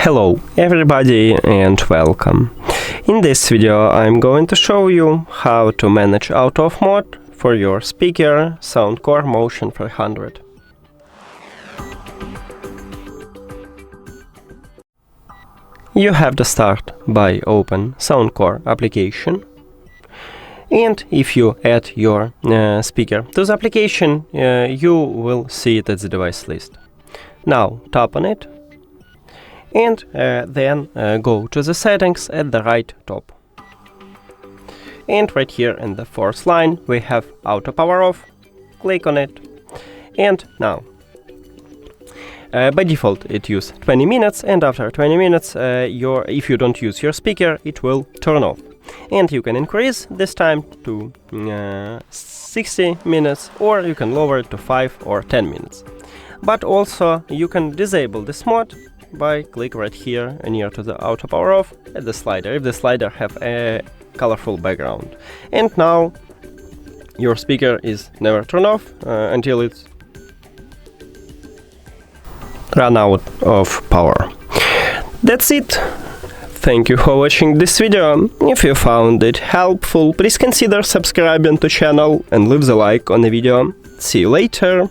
Hello everybody and welcome. In this video I'm going to show you how to manage auto off mode for your speaker SOUNDCORE Motion 300. You have to start by open SOUNDCORE application, and if you add your speaker to the application, you will see it at the device list. Now tap on it and then go to the settings at the right top. And right here in the fourth line we have auto power off. Click on it, and now by default it uses 20 minutes, and after 20 minutes if you don't use your speaker, it will turn off. And you can increase this time to 60 minutes, or you can lower it to 5 or 10 minutes. But also you can disable this mode by click right here near to the auto power off at the slider, if the slider have a colorful background. And now your speaker is never turned off until it's run out of power. That's it. Thank you for watching this video. If you found it helpful, please consider subscribing to channel and leave the like on the video. See you later.